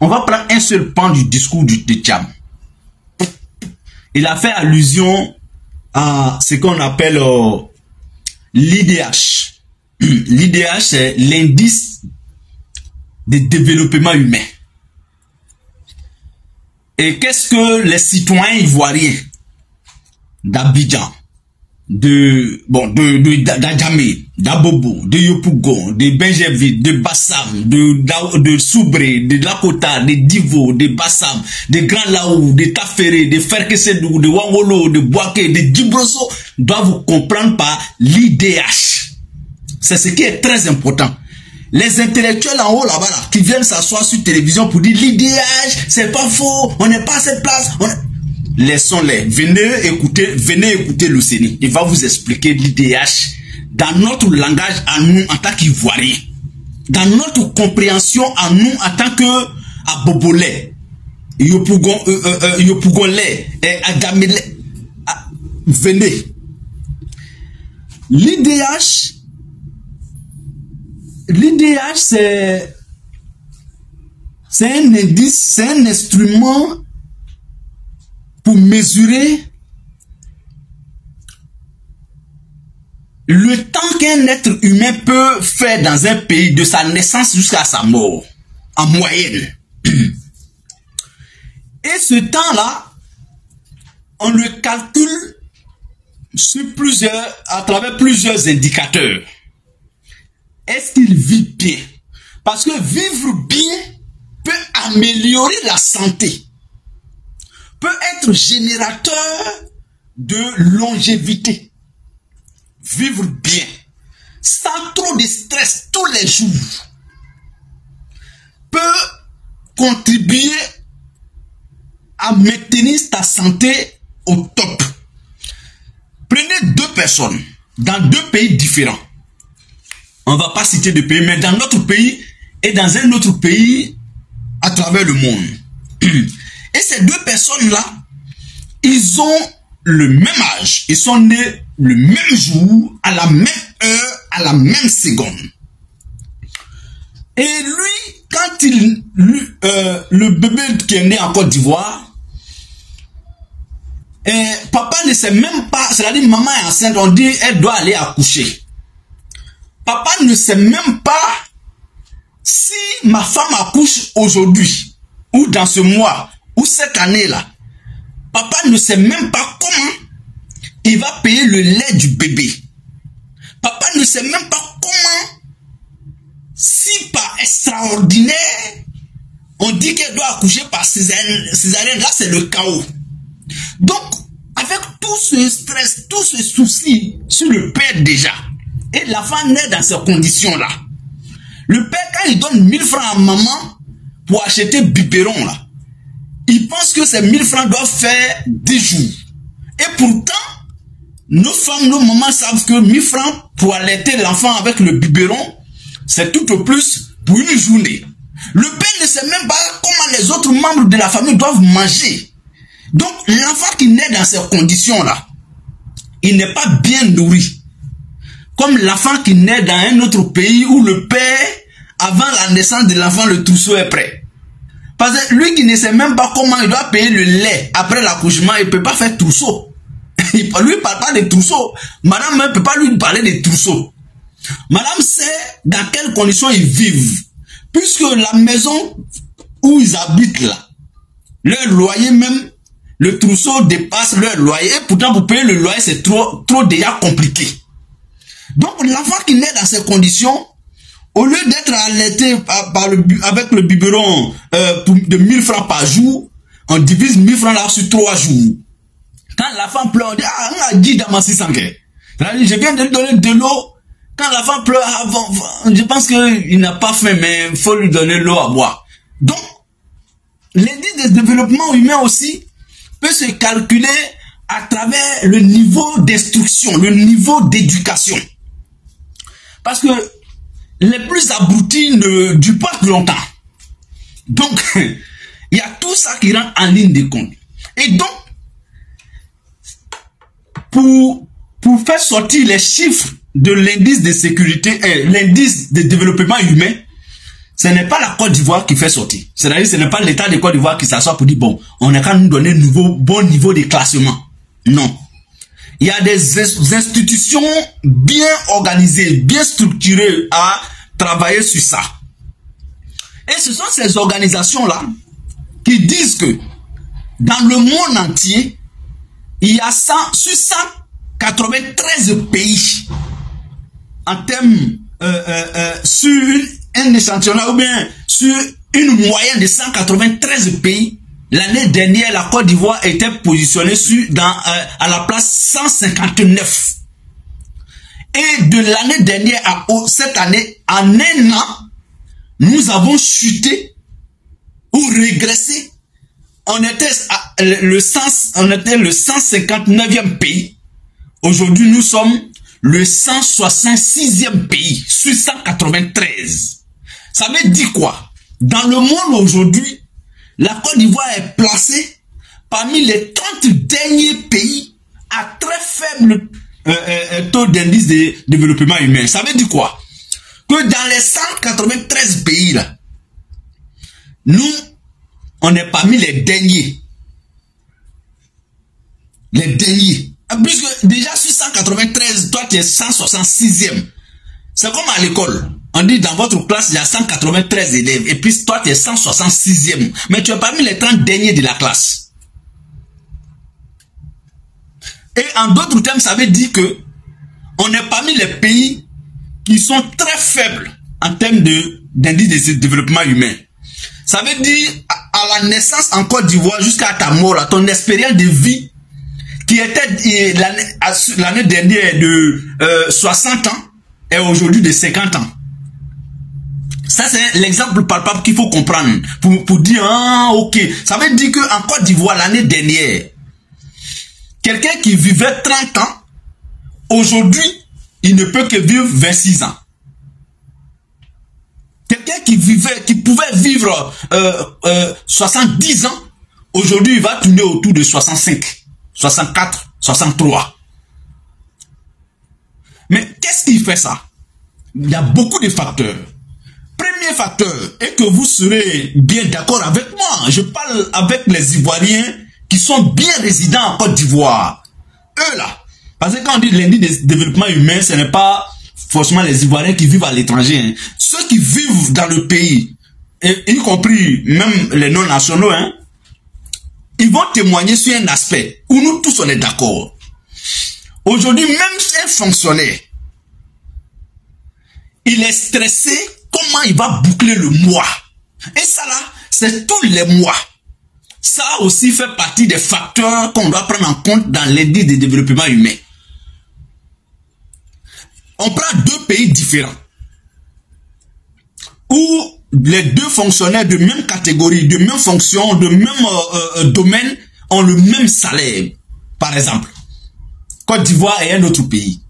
On va prendre un seul pan du discours de Thiam. Il a fait allusion à ce qu'on appelle l'IDH. L'IDH, c'est l'indice de développement humain. Et qu'est-ce que les citoyens ivoiriens d'Abidjan, d'Adjamé, d'Abobo, de Yopougon, de Benjerville, de Bassam, de Soubré, de Lakota, de Divo, de Bassam, de Grand Laou, de Taféré, de Ferkesedou, de Wangolo, de Boaké, de Djibroso, doivent comprendre par l'IDH. C'est ce qui est très important. Les intellectuels en haut là-bas, là, qui viennent s'asseoir sur télévision pour dire l'IDH, c'est pas faux, on n'est pas à cette place. Laissons-les. Venez écouter le Séné. Il va vous expliquer l'IDH dans notre langage à nous en tant qu'Ivoiriens. Dans notre compréhension à nous en tant que Abobolais, Yopougonais, Adamélais. Venez. L'IDH, c'est un indice, c'est un instrument pour mesurer le temps qu'un être humain peut faire dans un pays de sa naissance jusqu'à sa mort, en moyenne. Et ce temps-là, on le calcule à travers plusieurs indicateurs. Est-ce qu'il vit bien? Parce que vivre bien peut améliorer la santé, peut être générateur de longévité. Vivre bien, sans trop de stress tous les jours, peut contribuer à maintenir ta santé au top. Prenez deux personnes dans deux pays différents. On ne va pas citer de pays, mais dans notre pays et dans un autre pays à travers le monde. Et ces deux personnes-là, ils ont le même âge. Ils sont nés le même jour, à la même heure, à la même seconde. Et lui, quand le bébé qui est né en Côte d'Ivoire, papa ne sait même pas, c'est-à-dire maman est enceinte, on dit elle doit aller accoucher. Papa ne sait même pas si ma femme accouche aujourd'hui, ou dans ce mois, ou cette année-là. Papa ne sait même pas comment il va payer le lait du bébé. Papa ne sait même pas comment, si par extraordinaire, on dit qu'elle doit accoucher par césarienne, là c'est le chaos. Donc, avec tout ce stress, tout ce souci sur le père déjà, et l'enfant naît dans ces conditions-là. Le père, quand il donne 1000 francs à maman pour acheter biberon, là, il pense que ces 1000 francs doivent faire 10 jours. Et pourtant, nos femmes, nos mamans savent que 1000 francs pour allaiter l'enfant avec le biberon, c'est tout au plus pour une journée. Le père ne sait même pas comment les autres membres de la famille doivent manger. Donc, l'enfant qui naît dans ces conditions-là, il n'est pas bien nourri. Comme l'enfant qui naît dans un autre pays où le père, avant la naissance de l'enfant, le trousseau est prêt. Parce que lui qui ne sait même pas comment il doit payer le lait après l'accouchement, il ne peut pas faire trousseau. Lui ne parle pas de trousseau. Madame ne peut pas lui parler de trousseau. Madame sait dans quelles conditions ils vivent. Puisque la maison où ils habitent là, leur loyer même, le trousseau dépasse leur loyer. Et pourtant, pour payer le loyer, c'est trop déjà compliqué. Donc, l'enfant qui naît dans ces conditions, au lieu d'être allaité avec le biberon de 1000 francs par jour, on divise 1000 francs là sur 3 jours. Quand l'enfant pleure, on dit, ah, on a dit dans ma 600. Je viens de lui donner de l'eau. Quand l'enfant pleure, je pense qu'il n'a pas faim, mais il faut lui donner l'eau à boire. Donc, l'indice de développement humain aussi peut se calculer à travers le niveau d'instruction, le niveau d'éducation. Parce que les plus abrutis ne durent pas longtemps. Donc, il y a tout ça qui rentre en ligne de compte. Et donc, pour faire sortir les chiffres de l'indice de sécurité, l'indice de développement humain, ce n'est pas la Côte d'Ivoire qui fait sortir. C'est-à-dire ce n'est pas l'État de Côte d'Ivoire qui s'assoit pour dire, bon, on n'a qu'à nous donner un bon niveau de classement. Non. Il y a des institutions bien organisées, bien structurées à travailler sur ça. Et ce sont ces organisations-là qui disent que dans le monde entier, il y a sur 193 pays en termes sur un échantillonnage ou bien sur une moyenne de 193 pays. L'année dernière, la Côte d'Ivoire était positionnée à la place 159. Et de l'année dernière à cette année, en un an, nous avons chuté ou régressé. On était le 159e pays. Aujourd'hui, nous sommes le 166e pays sur 193. Ça veut dire quoi? Dans le monde aujourd'hui, la Côte d'Ivoire est placée parmi les 30 derniers pays à très faible taux d'indice de développement humain. Ça veut dire quoi? Que dans les 193 pays là, nous, on est parmi les derniers. Les derniers. Puisque déjà sur 193, toi tu es 166e. C'est comme à l'école. On dit dans votre classe, il y a 193 élèves. Et puis toi, tu es 166e. Mais tu es parmi les 30 derniers de la classe. Et en d'autres termes, ça veut dire que on est parmi les pays qui sont très faibles en termes d'indice de développement humain. Ça veut dire, à la naissance en Côte d'Ivoire jusqu'à ta mort, là, ton expérience de vie, qui était l'année dernière de 60 ans, est aujourd'hui de 50 ans. Ça, c'est l'exemple palpable qu'il faut comprendre pour dire, ah, ok. Ça veut dire qu'en Côte d'Ivoire, l'année dernière, quelqu'un qui vivait 30 ans, aujourd'hui, il ne peut que vivre 26 ans. Quelqu'un qui pouvait vivre 70 ans, aujourd'hui, il va tourner autour de 65, 64, 63. Mais qu'est-ce qui fait ça? Il y a beaucoup de facteurs. Premier facteur, et que vous serez bien d'accord avec moi, je parle avec les Ivoiriens qui sont bien résidents en Côte d'Ivoire. Eux là, parce que quand on dit l'indice de développement humain, ce n'est pas forcément les Ivoiriens qui vivent à l'étranger. Hein. Ceux qui vivent dans le pays, y compris même les non-nationaux, hein, ils vont témoigner sur un aspect où nous tous on est d'accord. Aujourd'hui, même un fonctionnaire, il est stressé comment il va boucler le mois. Et ça là, c'est tous les mois. Ça aussi fait partie des facteurs qu'on doit prendre en compte dans l'indice de développement humain. On prend deux pays différents où les deux fonctionnaires de même catégorie, de même fonction, de même domaine ont le même salaire. Par exemple, Côte d'Ivoire est un autre pays.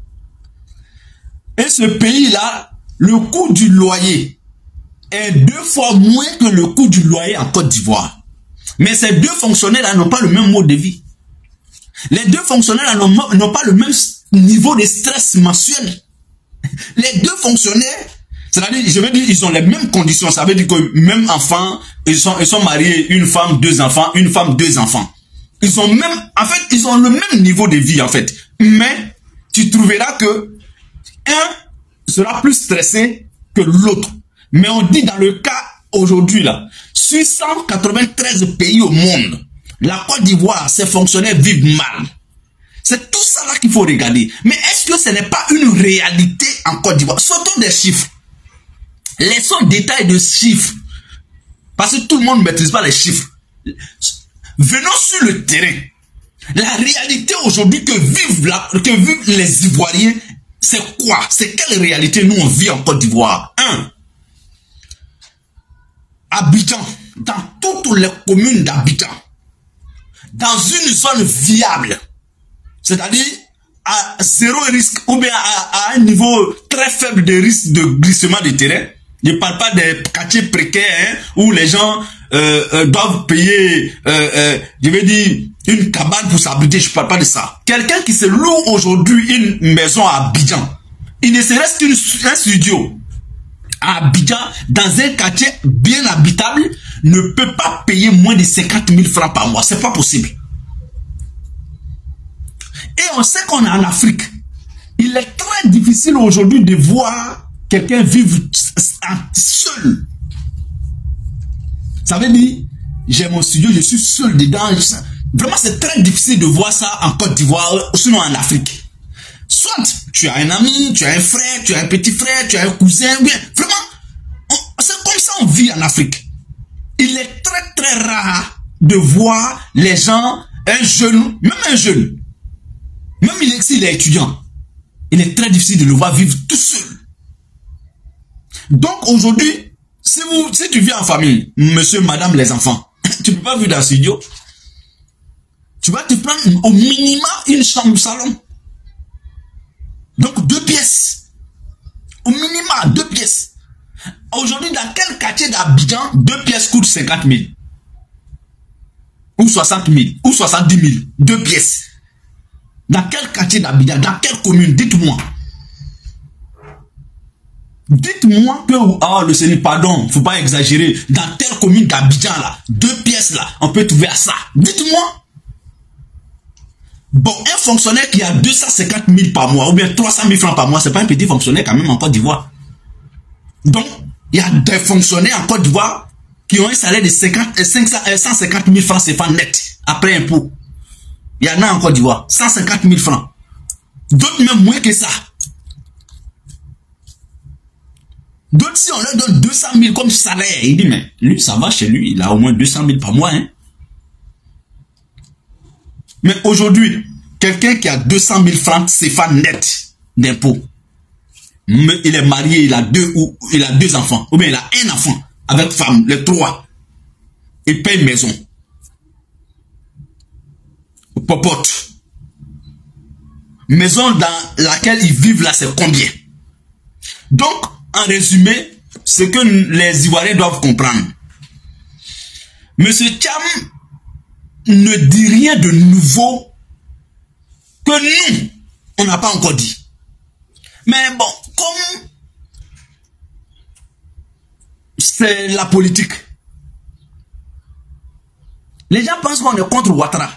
Et ce pays-là, le coût du loyer est 2 fois moins que le coût du loyer en Côte d'Ivoire. Mais ces deux fonctionnaires-là n'ont pas le même mode de vie. Les deux fonctionnaires-là n'ont pas le même niveau de stress mensuel. Les deux fonctionnaires, c'est-à-dire, je veux dire, ils ont les mêmes conditions. Ça veut dire que même enfants, ils sont mariés, une femme, 2 enfants, une femme, 2 enfants. Ils ont même, en fait, ils ont le même niveau de vie, en fait. Mais, tu trouveras que un sera plus stressé que l'autre. Mais on dit dans le cas aujourd'hui, là, sur 193 pays au monde, la Côte d'Ivoire, ses fonctionnaires vivent mal. C'est tout ça là qu'il faut regarder. Mais est-ce que ce n'est pas une réalité en Côte d'Ivoire? Sortons des chiffres. Laissons détails de chiffres. Parce que tout le monde ne maîtrise pas les chiffres. Venons sur le terrain. La réalité aujourd'hui que vivent les Ivoiriens, c'est quoi? C'est quelle réalité nous on vit en Côte d'Ivoire? 1. Abidjan, dans toutes les communes d'Abidjan, dans une zone viable, c'est-à-dire à 0 risque ou bien à un niveau très faible de risque de glissement de terrain. Je ne parle pas des quartiers précaires hein, où les gens doivent payer, je vais dire, une cabane pour s'abriter. Je ne parle pas de ça. Quelqu'un qui se loue aujourd'hui une maison à Abidjan, il ne se reste qu'un studio à Abidjan, dans un quartier bien habitable, ne peut pas payer moins de 50 000 francs par mois. C'est pas possible. Et on sait qu'on est en Afrique. Il est très difficile aujourd'hui de voir quelqu'un vivre seul. Ça veut dire, j'ai mon studio, je suis seul dedans. Vraiment, c'est très difficile de voir ça en Côte d'Ivoire, sinon en Afrique. Soit tu as un ami, tu as un frère, tu as un petit frère, tu as un cousin. Vraiment, c'est comme ça on vit en Afrique. Il est très très rare de voir les gens, un jeune, même s'il est étudiant, il est très difficile de le voir vivre tout seul. Donc aujourd'hui, si tu vis en famille, monsieur, madame, les enfants, tu ne peux pas vivre dans le studio. Tu vas te prendre au minimum une chambre salon. Donc 2 pièces. Au minimum 2 pièces. Aujourd'hui, dans quel quartier d'Abidjan, 2 pièces coûtent 50 000? Ou 60 000? Ou 70 000? 2 pièces. Dans quel quartier d'Abidjan? Dans quelle commune? Dites-moi. Dites-moi que, le Seigneur, pardon, faut pas exagérer. Dans telle commune d'Abidjan, là, 2 pièces, là, on peut trouver à ça. Dites-moi. Bon, un fonctionnaire qui a 250 000 par mois, ou bien 300 000 francs par mois, c'est pas un petit fonctionnaire quand même en Côte d'Ivoire. Donc, il y a des fonctionnaires en Côte d'Ivoire qui ont un salaire de 150 000 francs CFA net, après impôt. Il y en a en Côte d'Ivoire, 150 000 francs. D'autres même moins que ça. D'autres, si on leur donne 200 000 comme salaire, il dit, mais lui, ça va chez lui, il a au moins 200 000 par mois, hein. Mais aujourd'hui, quelqu'un qui a 200 000 francs CFA net d'impôt, mais il est marié, il a 2 enfants, ou bien il a un enfant avec femme, les 3, il paye une maison, popote, maison dans laquelle ils vivent là, c'est combien? Donc, en résumé, ce que les Ivoiriens doivent comprendre, Monsieur Thiam ne dit rien de nouveau que nous, on n'a pas encore dit. Mais bon, comme c'est la politique, les gens pensent qu'on est contre Ouattara.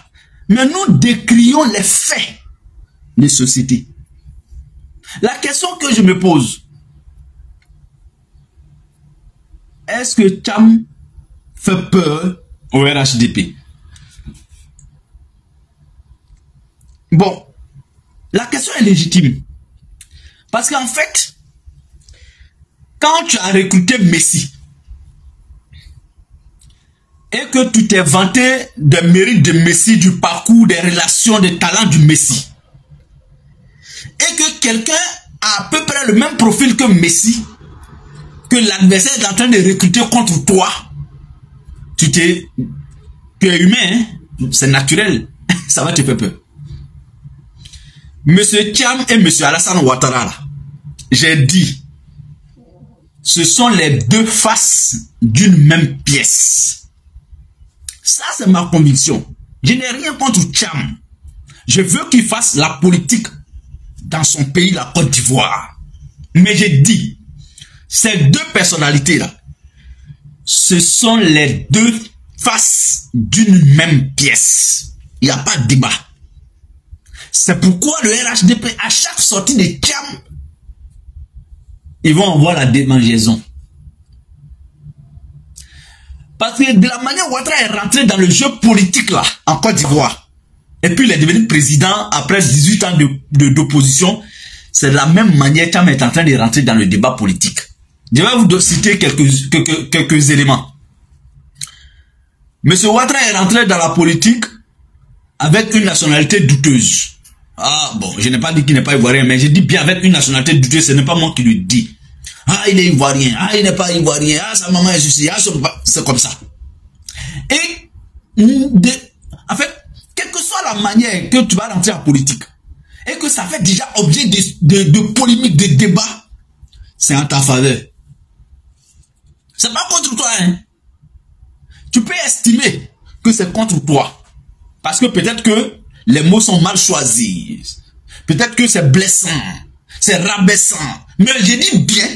Mais nous décrions les faits des sociétés. La question que je me pose, est-ce que Thiam fait peur au RHDP? Bon, la question est légitime. Parce qu'en fait, quand tu as recruté Messi et que tu t'es vanté des mérites de Messi, du parcours, des relations, des talents du Messi, et que quelqu'un a à peu près le même profil que Messi, que l'adversaire est en train de recruter contre toi, tu es humain, hein? C'est naturel, ça va te faire peur. Monsieur Thiam et Monsieur Alassane Ouattara, j'ai dit, ce sont les 2 faces d'une même pièce. Ça, c'est ma conviction. Je n'ai rien contre Thiam. Je veux qu'il fasse la politique dans son pays, la Côte d'Ivoire. Mais j'ai dit, ces 2 personnalités-là, ce sont les 2 faces d'une même pièce. Il n'y a pas de débat. C'est pourquoi le RHDP, à chaque sortie de Thiam, ils vont avoir la démangeaison. Parce que de la manière où Ouattara est rentré dans le jeu politique là, en Côte d'Ivoire, et puis il est devenu président après 18 ans d'opposition, c'est de la même manière Thiam est en train de rentrer dans le débat politique. Je vais vous citer quelques éléments. Monsieur Ouattara est rentré dans la politique avec une nationalité douteuse. Ah bon, je n'ai pas dit qu'il n'est pas ivoirien, mais je dis bien avec une nationalité douteuse, ce n'est pas moi qui le dis. Ah, il est ivoirien, ah, il n'est pas ivoirien, ah, sa maman est ceci, ah, c'est comme ça. Et, en fait, quelle que soit la manière que tu vas rentrer en politique, et que ça fait déjà objet de polémique, de débat, c'est en ta faveur. C'est pas contre toi, hein. Tu peux estimer que c'est contre toi. Parce que peut-être que les mots sont mal choisis. Peut-être que c'est blessant. C'est rabaissant. Mais je dis bien,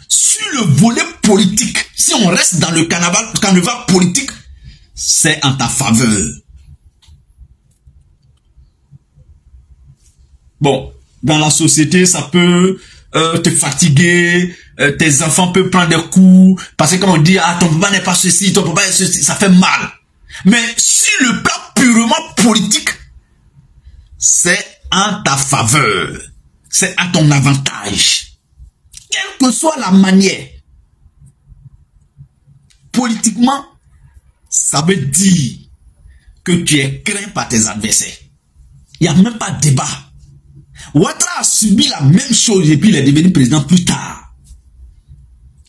sur le volet politique, si on reste dans le carnaval politique, c'est en ta faveur. Bon, dans la société, ça peut te fatiguer, tes enfants peuvent prendre des coups, parce que quand on dit, ah, ton papa n'est pas ceci, ton papa est ceci, ça fait mal. Mais sur le plan purement politique, c'est en ta faveur, c'est à ton avantage. Quelle que soit la manière, politiquement, ça veut dire que tu es craint par tes adversaires. Il n'y a même pas de débat. Ouattara a subi la même chose et puis il est devenu président plus tard.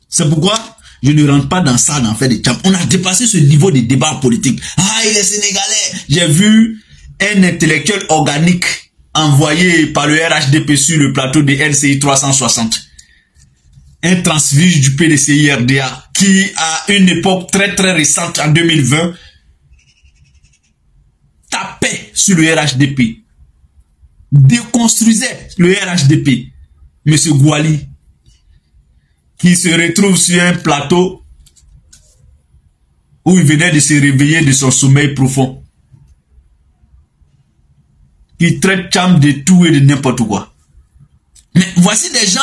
C'est pourquoi je ne rentre pas dans ça, dans faire des champs. On a dépassé ce niveau de débat politique. Ah, il est sénégalais. J'ai vu un intellectuel organique envoyé par le RHDP sur le plateau de LCI 360. Un transfuge du PDCI-RDA qui, à une époque très très récente, en 2020, tapait sur le RHDP, déconstruisait le RHDP. Monsieur Gouali, qui se retrouve sur un plateau où il venait de se réveiller de son sommeil profond, qui traite Cham de tout et de n'importe quoi. Mais voici des gens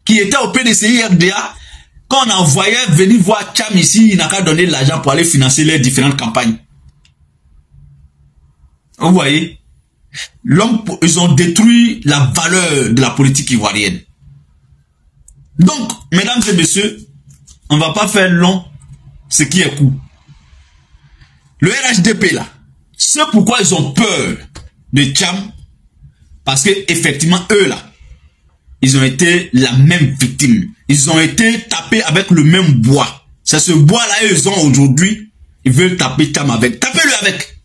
qui étaient au PDCI-RDA, quand on envoyait venir voir Cham ici, il n'a qu'à donner de l'argent pour aller financer les différentes campagnes. Vous voyez, ils ont détruit la valeur de la politique ivoirienne. Donc, mesdames et messieurs, on ne va pas faire long ce qui est court. Le RHDP là, c'est pourquoi ils ont peur de Cham, parce que effectivement eux là, ils ont été la même victime. Ils ont été tapés avec le même bois. C'est ce bois là ils ont aujourd'hui. Ils veulent taper Cham avec. Tapez-le avec.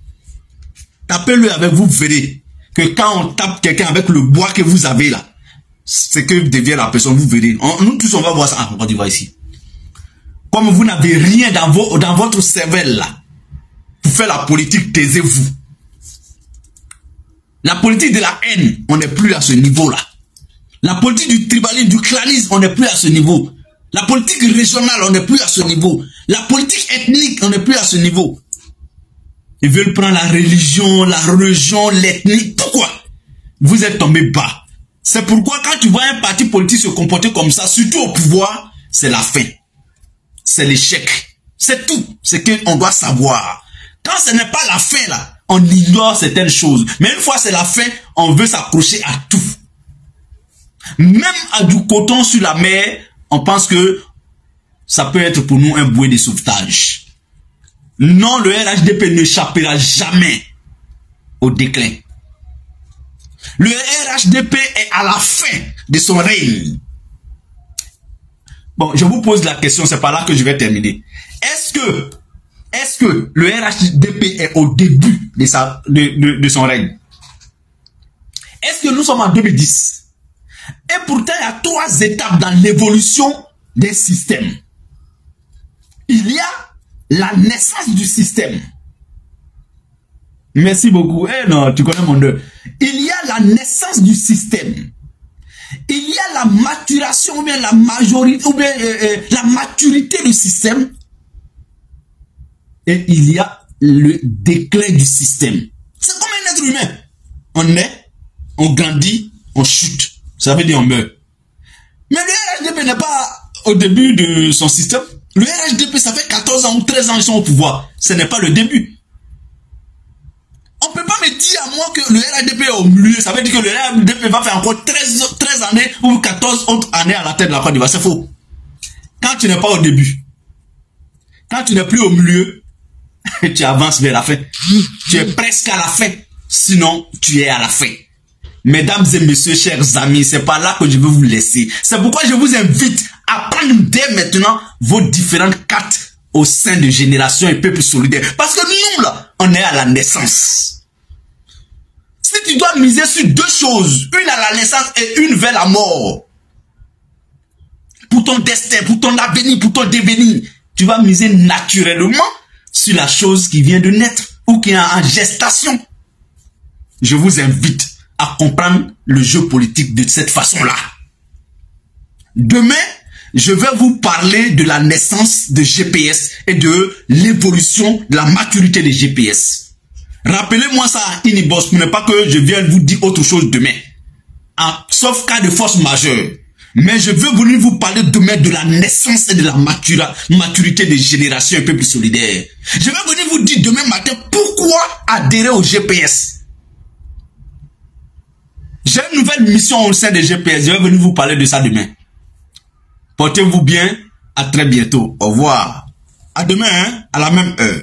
Tapez-le avec, vous verrez que quand on tape quelqu'un avec le bois que vous avez là, c'est que devient la personne, vous verrez. Nous tous on va voir ça. On va voir ici. Comme vous n'avez rien dans votre cervelle là, pour faire la politique, taisez-vous. La politique de la haine, on n'est plus à ce niveau là. La politique du tribalisme, du clanisme, on n'est plus à ce niveau. La politique régionale, on n'est plus à ce niveau. La politique ethnique, on n'est plus à ce niveau. Ils veulent prendre la religion, l'ethnie. Pourquoi? Vous êtes tombé bas. C'est pourquoi quand tu vois un parti politique se comporter comme ça, surtout au pouvoir, c'est la fin. C'est l'échec. C'est tout ce qu'on doit savoir. Quand ce n'est pas la fin là, on ignore certaines choses. Mais une fois c'est la fin, on veut s'accrocher à tout. Même à du coton sur la mer, on pense que ça peut être pour nous un bouée de sauvetage. Non, le RHDP n'échappera jamais au déclin. Le RHDP est à la fin de son règne. Bon, je vous pose la question, c'est par là que je vais terminer. Est-ce que le RHDP est au début de son règne? Est-ce que nous sommes en 2010? Et pourtant, il y a 3 étapes dans l'évolution des systèmes. Il y a la naissance du système. Merci beaucoup. Eh non, tu connais mon nom. Il y a la naissance du système. Il y a la maturation ou bien la majorité ou bien la maturité du système. Et il y a le déclin du système. C'est comme un être humain. On naît, on grandit, on chute. Ça veut dire on meurt. Mais le RHDP n'est pas au début de son système. Le RHDP, ça fait 14 ans ou 13 ans ils sont au pouvoir. Ce n'est pas le début. On ne peut pas me dire à moi que le RHDP est au milieu. Ça veut dire que le RHDP va faire encore 13 années ou 14 autres années à la tête de la Côte d'Ivoire. C'est faux. Quand tu n'es pas au début, quand tu n'es plus au milieu, tu avances vers la fin. Tu es presque à la fin. Sinon, tu es à la fin. Mesdames et messieurs, chers amis, c'est pas là que je veux vous laisser. C'est pourquoi je vous invite à prendre dès maintenant vos différentes cartes au sein de Génération et Peuple Solidaire. Parce que nous, là, on est à la naissance. Si tu dois miser sur 2 choses, une à la naissance et une vers la mort, pour ton destin, pour ton avenir, pour ton devenir, tu vas miser naturellement sur la chose qui vient de naître ou qui est en gestation. Je vous invite à comprendre le jeu politique de cette façon-là. Demain, je vais vous parler de la naissance de GPS et de l'évolution de la maturité des GPS. Rappelez-moi ça à Inibos pour ne pas que je vienne vous dire autre chose demain. Sauf cas de force majeure. Mais je veux venir vous parler demain de la naissance et de la maturité des générations un peu plus solidaires. Je vais venir vous dire demain matin pourquoi adhérer au GPS. J'ai une nouvelle mission au sein des GPS. Je vais venir vous parler de ça demain. Portez-vous bien. À très bientôt. Au revoir. À demain, hein, à la même heure.